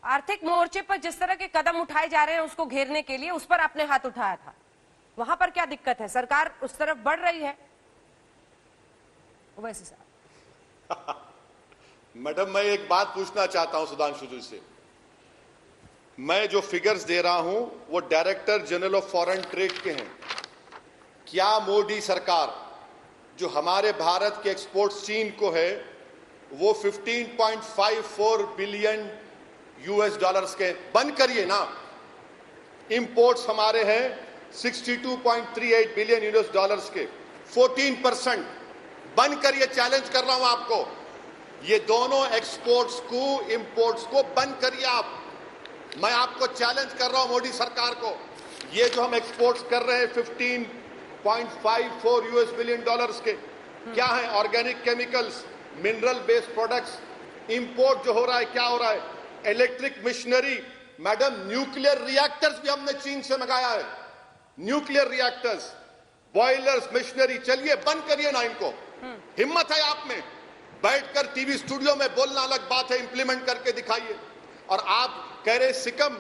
आर्थिक मोर्चे पर जिस तरह के कदम उठाए जा रहे हैं उसको घेरने के लिए, उस पर आपने हाथ उठाया था, वहां पर क्या दिक्कत है? सरकार उस तरफ बढ़ रही है। वैसे साहब मैडम, मैं एक बात पूछना चाहता हूं सुधांशु जी से। मैं जो फिगर्स दे रहा हूं वो director general of foreign trade के हैं। क्या मोदी सरकार जो हमारे भारत के एक्सपोर्ट्स चीन को है वो 15.54 बिलियन यूएस डॉलर्स के बंद करिए ना। इंपोर्ट्स हमारे हैं 62.38 बिलियन यूएस डॉलर्स के, 14% बंद करिए। चैलेंज कर रहा हूं आपको, ये दोनों एक्सपोर्ट्स को इंपोर्ट्स को बंद करिए आप। मैं आपको चैलेंज कर रहा हूं मोदी सरकार को। ये जो हम एक्सपोर्ट्स कर रहे हैं 15.54 यूएस बिलियन डॉलर्स के, क्या है? Organic chemicals, mineral based products. Import जो हो रहा है, क्या हो रहा है? Electric machinery. Madam, nuclear reactors भी हमने चीन से मंगाया है। Nuclear reactors, boilers, machinery. चलिए बंद करिए ना इनको। हिम्मत है आप में, बैठकर टीवी स्टूडियो में बोलना अलग बात है, इंप्लीमेंट करके दिखाइए। और आप कह रहे सिक्किम,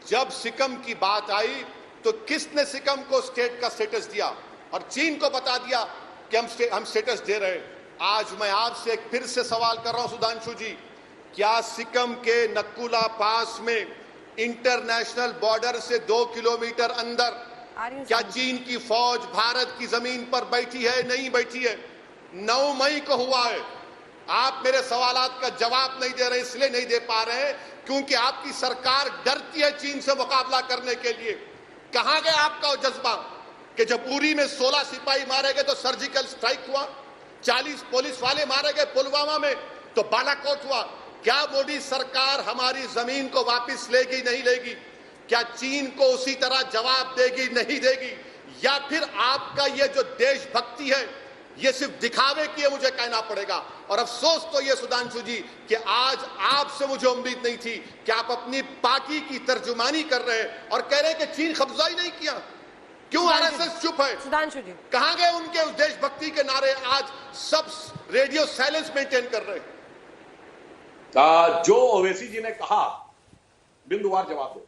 जब सिक्किम की बात आई तो किसने सिक्किम को स्टेट का स्टेटस दिया? और चीन को बता दिया कि हम स्टेटस दे रहे हैं। आज मैं आपसे फिर से सवाल कर रहा हूं सुधांशु जी, क्या सिक्किम के नक्कुला पास में इंटरनेशनल बॉर्डर से 2 किलोमीटर अंदर क्या चीन की फौज भारत की जमीन पर बैठी है? नहीं बैठी है। 9 मई को हुआ है। आप मेरे सवालात का जवाब नहीं दे रहे, इसलिए नहीं दे पा रहे हैं क्योंकि आपकी सरकार डरती है चीन से मुकाबला करने के लिए। कहां गया आपका वो जज्बा कि जब उरी में 16 सिपाही मारे गए तो सर्जिकल स्ट्राइक हुआ, 40 पुलिस वाले मारे गए पुलवामा में तो बालाकोट हुआ। क्या मोदी सरकार हमारी जमीन को वापस लेगी? नहीं लेगी। क्या चीन को उसी तरह जवाब देगी? नहीं देगी। या फिर आपका ये जो देशभक्ति है ये सिर्फ दिखावे की है, मुझे कहना पड़ेगा। और अफसोस तो ये सुधांशु जी कि आज आपसे मुझे उम्मीद नहीं थी कि आप अपनी पार्टी की तर्जुमानी कर रहे हैं और कह रहे हैं कि चीन कब्जा ही नहीं किया। क्यों आरएसएस चुप है? सुधांशु जी कहां गए उनके उस देशभक्ति के नारे? आज सब रेडियो साइलेंस मेंटेन कर रहे हैं। जो ओवैसी जी ने कहा, बिंदुवार जवाब दो।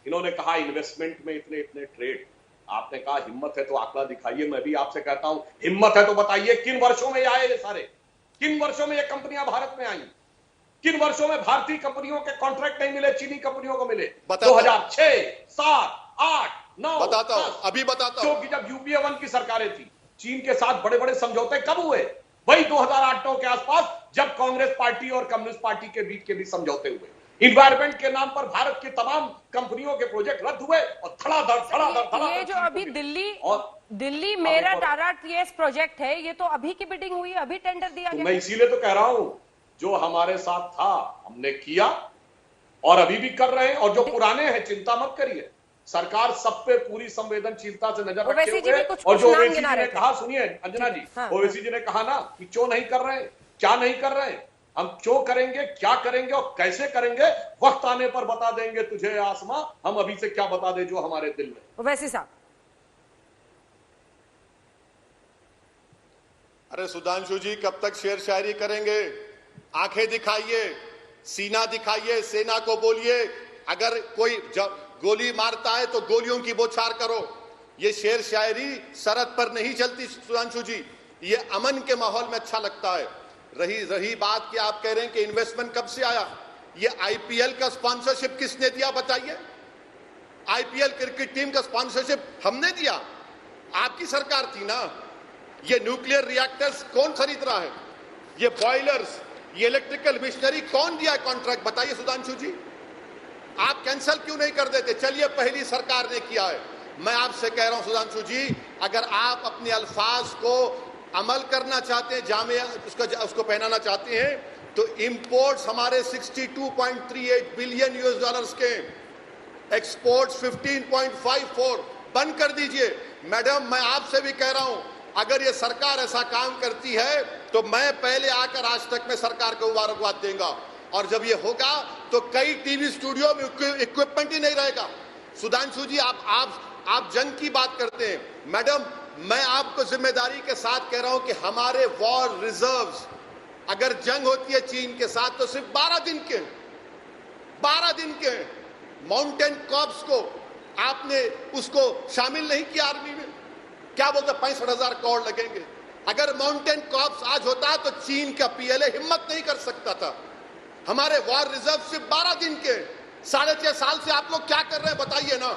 इन्होंने कहा इन्वेस्टमेंट में इतने इतने ट्रेड, आपने कहा हिम्मत है तो आंकड़ा दिखाइए। मैं भी आपसे कहता हूं हिम्मत है तो बताइए किन वर्षों में आए ये सारे? किन वर्षों में ये कंपनियां भारत में आई? किन वर्षों में भारतीय कंपनियों के कॉन्ट्रैक्ट नहीं मिले, चीनी कंपनियों को मिले? 2006, 7, 8, 9 बताता हूं, अभी बताता हूं। क्योंकि जब यूपीए 1 की सरकारें थी, चीन के साथ बड़े बड़े समझौते कब हुए? वही 2008 के आसपास, जब कांग्रेस पार्टी और कम्युनिस्ट पार्टी के बीच के भी समझौते हुए। इन्वायरमेंट के नाम पर भारत की तमाम कंपनियों के प्रोजेक्ट रद्द हुए और धड़ाधड़ ये जो अभी दिल्ली मेरठ आरआरटीएस प्रोजेक्ट है, ये तो अभी की बिडिंग हुई, अभी टेंडर दिया गया। मैं इसीलिए तो कह रहा हूं, जो हमारे साथ था हमने किया और अभी भी कर रहे हैं, और जो पुराने हैं चिंता मत करिए, सरकार सब पे पूरी संवेदनशीलता से नजर रखे हुए। और जो ओवैसी जी ने कहा, सुनिए अंजना जी, ओवैसी जी ने कहा ना कि क्यों नहीं कर रहे, क्या नहीं कर रहे, हम क्यों करेंगे, क्या करेंगे और कैसे करेंगे, वक्त आने पर बता देंगे तुझे आसमां, हम अभी से क्या बता दें जो हमारे दिल में। ओवैसी साहब, अरे सुधांशु जी, कब तक शेर शायरी करेंगे? आंखें दिखाइए, सीना दिखाइए, सेना को बोलिए अगर कोई गोली मारता है तो गोलियों की बौछार करो। ये शेर शायरी सरहद पर नहीं चलती सुधांशु जी, ये अमन के माहौल में अच्छा लगता है। रही बात कि आप कह रहे हैं कि इन्वेस्टमेंट कब से आया, ये आईपीएल का स्पॉन्सरशिप किसने दिया बताइए? आईपीएल क्रिकेट टीम का स्पॉन्सरशिप हमने दिया, आपकी सरकार थी ना। ये न्यूक्लियर रिएक्टर्स कौन खरीद रहा है? ये बॉयलर्स, ये इलेक्ट्रिकल मशीनरी कौन दिया है कॉन्ट्रैक्ट बताइए सुधांशु जी? आप कैंसिल क्यों नहीं कर देते? चलिए पहली सरकार ने किया है। मैं आपसे कह रहा हूं सुधांशु जी, अगर आप अपने अल्फाज को अमल करना चाहते हैं, जामे उसको पहनाना चाहते हैं, तो इंपोर्ट्स हमारे 62.38 बिलियन यूएस डॉलर्स के, एक्सपोर्ट्स 15.54 बंद कर दीजिए। मैडम, मैं आपसे भी कह रहा हूं, अगर ये सरकार ऐसा काम करती है तो मैं पहले आकर आज तक में सरकार को मुबारकबाद देगा। और जब ये होगा तो कई टीवी स्टूडियो में इक्विपमेंट ही नहीं रहेगा। सुधांशु जी, आप जंग की बात करते हैं। मैडम, मैं आपको जिम्मेदारी के साथ कह रहा हूं कि हमारे वॉर रिजर्व्स, अगर जंग होती है चीन के साथ तो सिर्फ 12 दिन के, 12 दिन के हैं। माउंटेन कॉर्प्स को आपने उसको शामिल नहीं किया आर्मी में। क्या बोलते 65,000 करोड़ लगेंगे। अगर माउंटेन कॉर्प्स आज होता तो चीन का पीएलए हिम्मत नहीं कर सकता था। हमारे वॉर रिजर्व सिर्फ 12 दिन के, 6.5 साल से आप लोग क्या कर रहे हैं बताइए ना।